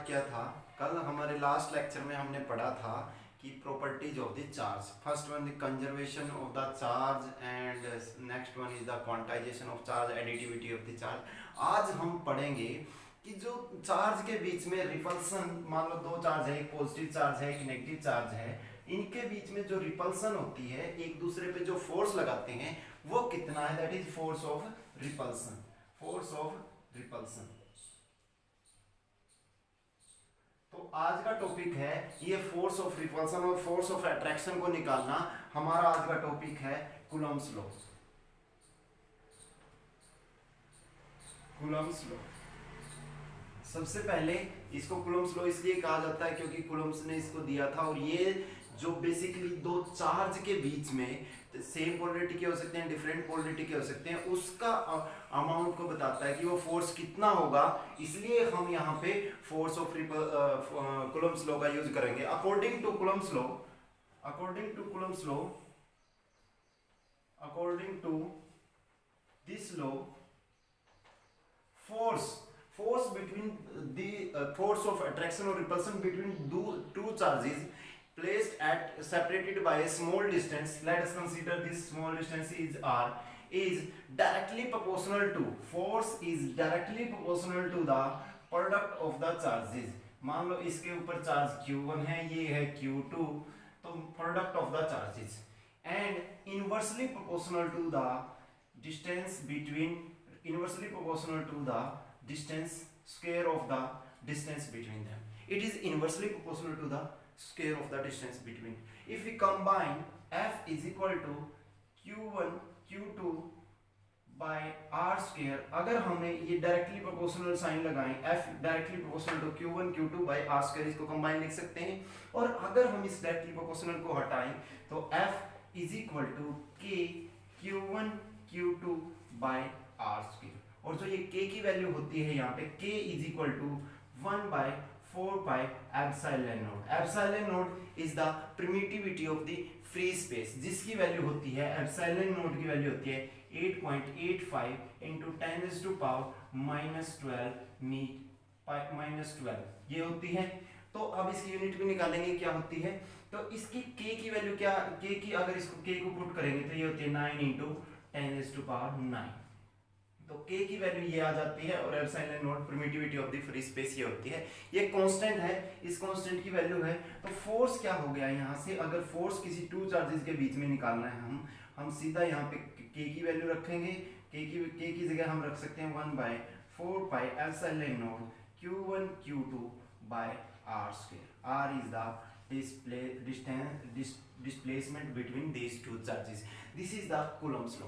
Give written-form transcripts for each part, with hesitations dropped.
किया था। कल हमारे लास्ट लेक्चर में हमने पढ़ा था कि properties of the charge. First one the conservation of the charge and next one is the quantization of charge, additivity of the charge. आज हम पढ़ेंगे कि जो चार्ज के बीच में रिपल्सन, मान लो दो चार्ज है, एक पॉजिटिव चार्ज है एक नेगेटिव चार्ज है, इनके बीच में जो रिपल्सन होती है, एक दूसरे पे जो फोर्स लगाते हैं वो कितना है, that is force of repulsion. Force of repulsion. तो आज का टॉपिक है ये फोर्स ऑफ रिपल्सन और फोर्स ऑफ अट्रैक्शन को निकालना। हमारा आज का टॉपिक है कूलम्ब्स लॉ। Coulomb's law. सबसे पहले इसको कूलम्ब्स लॉ इसलिए कहा जाता है क्योंकि कूलम्ब्स ने इसको दिया था, और ये जो बेसिकली दो चार्ज के बीच में सेम पोलरिटी के हो सकते हैं, डिफरेंट पोलरिटी के हो सकते हैं, उसका अमाउंट को बताता है कि वो फोर्स कितना होगा। इसलिए हम यहाँ पे फोर्स ऑफ कूलम्ब्स लॉ का यूज करेंगे। According to Coulomb's law, according to Coulomb's law, according to this law, force between the force of attraction or repulsion between two charges placed at separated by a small distance, let us consider this small distance is r, is directly proportional to, force is directly proportional to the product of the charges। मान लो इसके ऊपर charge q1 है, ये है q2, तो product of the charges and inversely proportional to the distance between, inversely proportional to the distance square of the distance between them। It is inversely proportional to the square of the distance between। If we combine F is equal to Q1 Q2 by R square, अगर हमने ये directly proportional sign लगाएं, F directly proportional to Q1 Q2 by R square, इसको combine लिख सकते हैं। और अगर हम इस डायरेक्टली प्रोपोर्शनल को हटाएं तो F is equal to K Q1 Q2 by R square। और जो ये k की वैल्यू होती है यहाँ पे, k is equal to 1 by 4 pi epsilon naught. Epsilon naught is the permittivity of the free space, जिसकी वैल्यू होती है, एप्सिलॉन नॉट की वैल्यू होती है 8.85 इंटू 10⁻12 ये होती है। तो अब इसकी यूनिट भी निकालेंगे, क्या होती है। तो इसकी k की वैल्यू क्या, k की अगर इसको k को पुट करेंगे तो ये होती है 9 इंटू 10⁻9। तो k की वैल्यू ये आ जाती है, और epsilon not permittivity of the free space ये होती है। ये कांस्टेंट है, इस कांस्टेंट की वैल्यू है। तो फोर्स क्या हो गया यहाँ से, अगर फोर्स किसी टू चार्जेस के बीच में निकालना है, हम सीधा यहाँ पे k की वैल्यू रखेंगे। k की जगह हम रख सकते हैं 1 by 4 pi epsilon naught Q1 Q2 by R square. R is the displacement between these two charges. This is the Coulomb's law.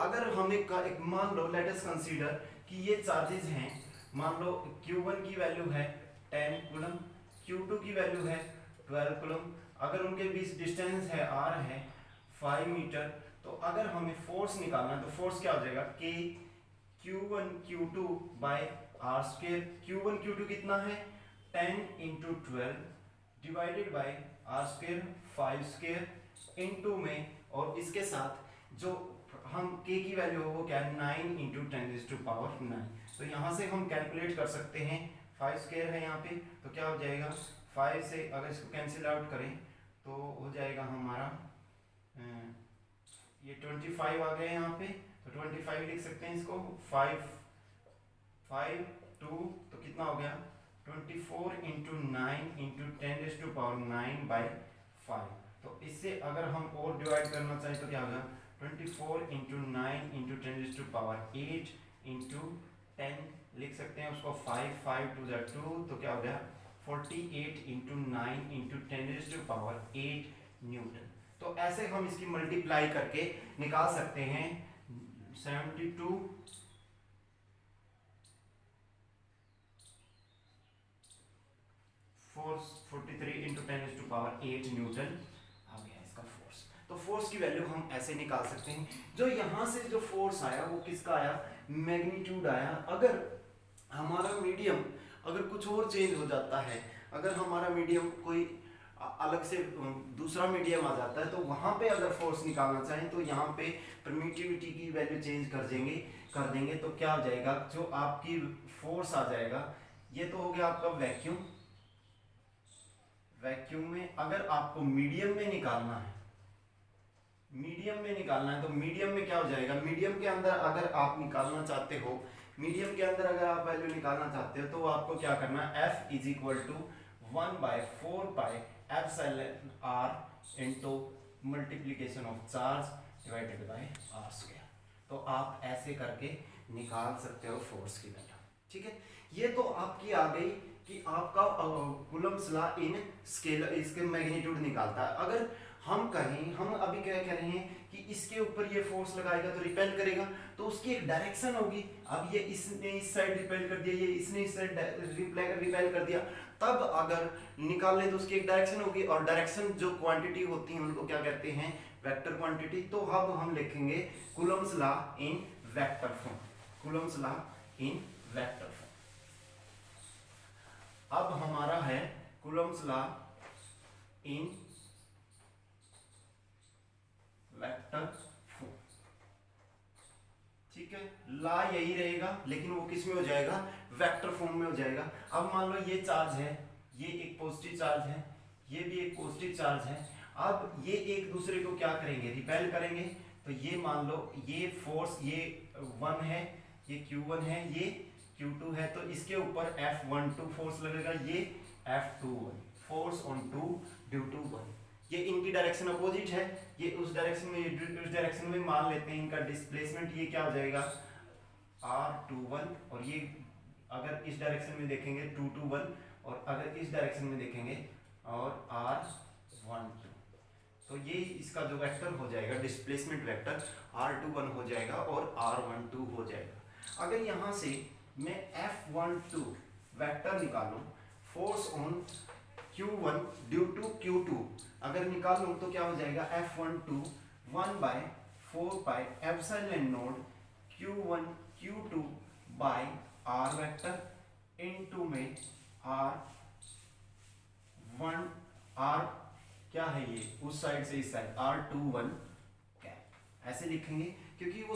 अगर हम एक मान लो, लेट अस कंसीडर कि ये चार्जेस हैं, मान लो Q1 की वैल्यू है 10 कूलम, Q2 की वैल्यू है 12 कूलम, अगर उनके बीच डिस्टेंस है r है 5 मीटर, तो अगर हमें फोर्स निकालना है तो फोर्स क्या हो जाएगा, k Q1 Q2 by R square. Q1 Q2 कितना है 10 into 12 divided by R square 5 square into में, और इसके साथ जो हम k की वैल्यू हो वो क्या है 9 इंटू 10⁻9। तो यहाँ से हम कैलकुलेट कर सकते हैं, 5 स्क्वायर है यहाँ पे, तो क्या हो जाएगा 5 से अगर इसको कैंसिल आउट करें तो हो जाएगा हमारा ये 25 आ गए यहाँ पे, तो 25 लिख सकते हैं इसको। 5 2 तो कितना हो गया 24 इंटू 9 इंटू 10⁻9 बाई 5। तो इससे अगर हम और डिवाइड करना चाहें तो क्या होगा 24 इंटू 9 इंटू 10⁸8 इंटू 10 लिख सकते हैं उसको, 5 2 2, तो क्या हो गया 48 इंटू 9 इंटू 10⁸8 न्यूटन। तो ऐसे हम इसकी मल्टीप्लाई करके निकाल सकते हैं 72 फोर्स 43 इंटू 10⁸8 न्यूटन आ गया इसका फोर्स। तो फोर्स की वैल्यू हम ऐसे निकाल सकते हैं। जो यहाँ से जो फोर्स आया वो किसका आया, मैग्नीट्यूड आया। अगर हमारा मीडियम अगर कुछ और चेंज हो जाता है, अगर हमारा मीडियम कोई अलग से दूसरा मीडियम आ जाता है, तो वहाँ पे अगर फोर्स निकालना चाहें तो यहाँ पे परमिटिविटी की वैल्यू चेंज कर देंगे तो क्या हो जाएगा, जो आपकी फोर्स आ जाएगा ये तो हो गया आपका वैक्यूम। वैक्यूम में अगर आपको मीडियम में निकालना है, मीडियम में निकालना है, तो मीडियम में क्या हो जाएगा, मीडियम के अंदर अगर आप निकालना चाहते हो, मीडियम के अंदर अगर आप वैल्यू निकालना चाहते हो तो आपको क्या करना है, F is equal to 1/4 epsilon r into multiplication of charge divided by r square. तो आप ऐसे करके निकाल सकते हो फोर्स की वैल्यू। ठीक है, ये तो आपकी आ गई कि आपका कूलम्ब्स लॉ इन स्केल इसके मैग्नीट्यूड निकालता है। अगर हम कहें, हम अभी क्या कह रहे हैं कि इसके ऊपर ये फोर्स लगाएगा तो रिपेल करेगा, तो उसकी एक डायरेक्शन होगी। अब ये इसने इस साइड रिपेल कर दिया, ये इसने इस साइड रिपेल कर दिया, तब अगर निकालने तो उसकी एक डायरेक्शन होगी, और डायरेक्शन जो क्वांटिटी होती है उनको क्या कहते हैं, वेक्टर क्वांटिटी। तो अब हम लिखेंगे Coulomb's law in vector form, Coulomb's law in vector form. अब हमारा है Coulomb's law in vector form. ठीक है, ला यही रहेगा लेकिन वो किस में हो जाएगा, वेक्टर फॉर्म में हो जाएगा। अब मान लो ये चार्ज है, ये एक पॉजिटिव चार्ज है, ये भी एक पॉजिटिव चार्ज है। अब ये एक दूसरे को क्या करेंगे, रिपेल करेंगे। तो ये मान लो ये फोर्स, ये 1 है, ये Q1 है, ये Q2 है, तो इसके ऊपर F12 फोर्स लगेगा, ये F21 force on 2 due to 1। ये इनकी डायरेक्शन अपोजिट है, ये उस डायरेक्शन में, उस डायरेक्शन में मान लेते हैं इनका डिस्प्लेसमेंट, ये क्या हो जाएगा R21, और ये अगर इस डायरेक्शन में देखेंगे 221, और अगर इस डायरेक्शन में देखेंगे और R12, तो ये इसका जो वेक्टर हो जाएगा डिस्प्लेसमेंट वेक्टर R21 हो जाएगा और R12 हो जाएगा। अगर यहाँ से मैं F12 वेक्टर निकालूं, force on Q1 due to Q2 अगर निकालूं तो क्या हो जाएगा, F12 1/4 epsilon naught Q1 Q2 by R vector into में R1 R क्या है, ये उस साइड से इस साइड R21 कैप ऐसे लिखेंगे, क्योंकि वो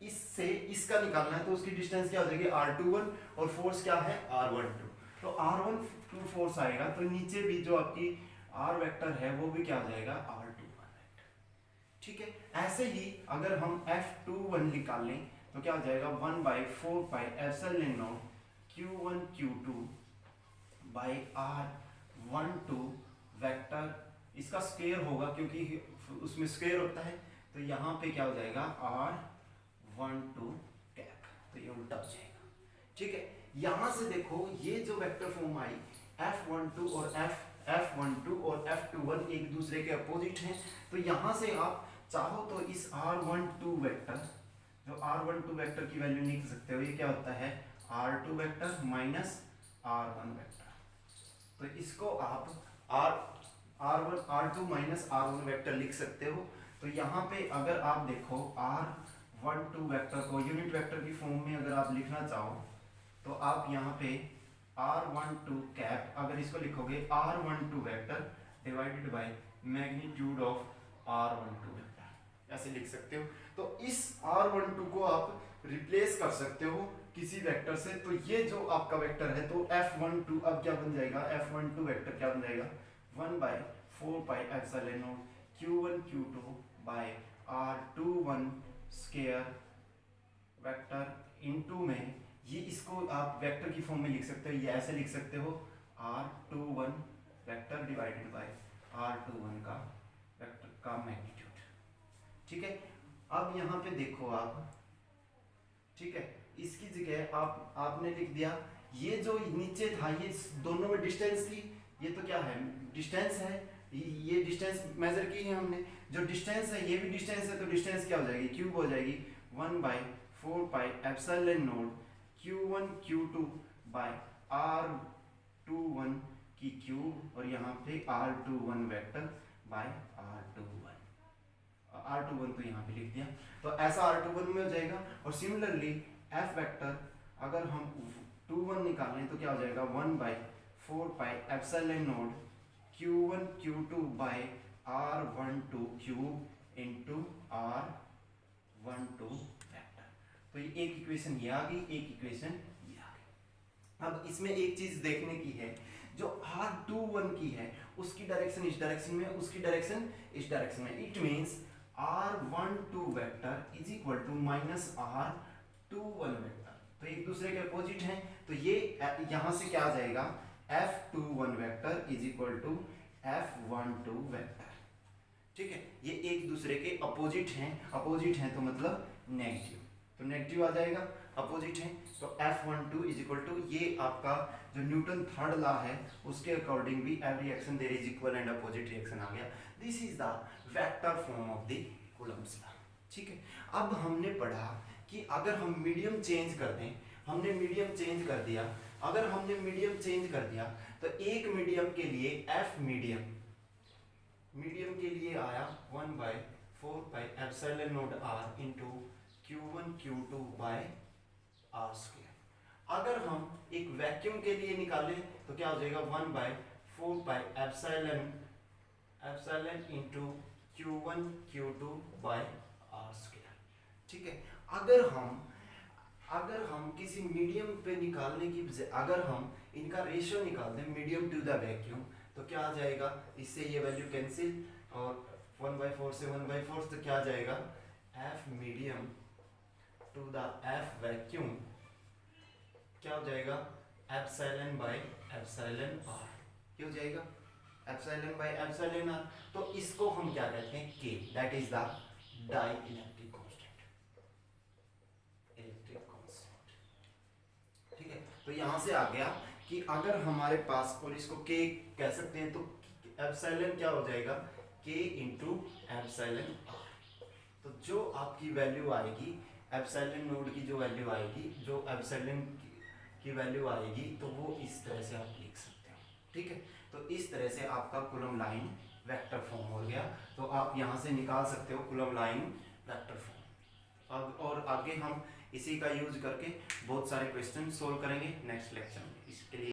इससे इसका निकालना है तो उसकी डिस्टेंस क्या हो जाएगी R21, और फोर्स क्या है R12। तो R12 फोर्स आएगा, तो नीचे भी जो आपकी R वेक्टर है वो भी क्या हो जाएगा R21 वेक्टर। ठीक है, ऐसे ही अगर हम F21 निकाल लें तो क्या हो जाएगा 1/4 epsilon naught Q1 Q2 by R12 vector, इसका स्क्वायर होगा क्योंकि उसमें स्क्वायर होता है, तो यहाँ पे क्या हो जाएगा R12 कैप, तो ये उल्टा हो जाएगा। ठीक है, यहाँ से देखो ये जो वेक्टर फॉर्म आई F12 और F12 और F21 एक दूसरे के अपोजिट हैं, तो यहाँ से आप चाहो तो इस R12 वेक्टर, जो R12 वेक्टर की वैल्यू लिख सकते हो, ये क्या होता है R2 vector minus R1 vector. तो इसको आप R2 माइनस R1 वेक्टर लिख सकते हो। तो यहाँ पे अगर आप देखो R12 वेक्टर को यूनिट वेक्टर की फॉर्म में अगर आप लिखना चाहो तो आप यहाँ पे R12 कैप, अगर इसको लिखोगे R12 vector divided by magnitude of R12 vector, ऐसे लिख सकते हो। तो इस R12 को आप रिप्लेस कर सकते हो किसी वेक्टर से, तो ये जो आपका वेक्टर है तो F12 अब क्या बन जाएगा, F12 वेक्टर क्या बन जाएगा 1/4 epsilon naught Q1 Q2 by R21 square vector into में, ये इसको आप वेक्टर की फॉर्म में लिख सकते हो, ये ऐसे लिख सकते हो R21 vector divided by R21 का वेक्टर का मैग्नीट्यूड। ठीक है, अब यहाँ पे देखो आप, ठीक है, इसकी जगह आपने लिख दिया, ये जो नीचे था ये दोनों में डिस्टेंस थी, ये तो क्या है डिस्टेंस है, ये डिस्टेंस मेजर की है हमने, जो डिस्टेंस है ये भी डिस्टेंस है, तो डिस्टेंस क्या हो जाएगी क्यूब हो जाएगी 1/4 epsilon naught Q1 Q2 by R21 की क्यूब, और यहाँ पे R21 वेक्टर बाय R21 तो यहाँ पे लिख दिया, तो ऐसा R21 में हो जाएगा। और सिमिलरली F वेक्टर अगर हम 21 निकालें तो क्या हो जाएगा 1/4 epsilon naught Q1 Q2 by R12 cube into R12 vector. तो ये एक इक्वेशन ये आ गई, एक इक्वेशन ये आ गई। अब इसमें एक चीज देखने की है, जो R21 की है उसकी डायरेक्शन इस डायरेक्शन में, उसकी डायरेक्शन इस डायरेक्शन में। It means R12 vector is equal to minus R21 vector, तो एक दूसरे के अपोजिट हैं। तो ये यहां से क्या आ जाएगा, F21 vector is equal to F12 vector. ठीक है, ये एक दूसरे के अपोजिट हैं, अपोजिट हैं तो मतलब नेगेटिव, तो नेगेटिव आ जाएगा, अपोजिट है। तो F12 इज इक्वल टू, ये आपका जो न्यूटन थर्ड लॉ है उसके अकॉर्डिंग भी every action there is equal and opposite reaction आ गया। This is the vector form of the Coulomb's law. ठीक है, अब हमने पढ़ा कि अगर हम मीडियम चेंज कर दें, हमने मीडियम चेंज कर दिया, अगर हमने मीडियम चेंज कर दिया तो एक मीडियम के लिए F मीडियम के लिए आया 1/4 pi epsilon naught r into Q1 Q2 by R square. अगर हम एक वैक्यूम के लिए निकालें तो क्या हो जाएगा, 1/4 pi epsilon into Q1 Q2 by R square. ठीक है, अगर हम किसी मीडियम पे निकालने की, अगर हम इनका रेशियो निकाल दें मीडियम टू द वैक्यूम तो क्या आ जाएगा, इससे ये वैल्यू कैंसिल और 1/4 से 1/4 तो क्या आ जाएगा, F medium to the F vacuum क्या हो जाएगा, एप्सिलॉन बाय एप्सिलॉन r, क्या हो जाएगा, एप्सिलॉन बाय एप्सिलॉन r। तो इसको हम क्या कहते हैं, K, that is the dielectric constant, electric constant. ठीक है, तो यहां से आ गया कि अगर हमारे पास, और इसको K कह सकते हैं, तो एप्सिलॉन क्या हो जाएगा, K इंटू एप्सिलॉन r। तो जो आपकी वैल्यू आएगी एप्सिलॉन नोड की, जो वैल्यू आएगी, जो एप्सिलॉन की वैल्यू आएगी, तो वो इस तरह से आप लिख सकते हो। ठीक है, तो इस तरह से आपका कूलम्ब लाइन वेक्टर फॉर्म हो गया। तो आप यहाँ से निकाल सकते हो कूलम्ब लाइन वेक्टर फॉर्म। अब और आगे हम इसी का यूज करके बहुत सारे क्वेश्चन सोल्व करेंगे नेक्स्ट लेक्चर में। इसके लिए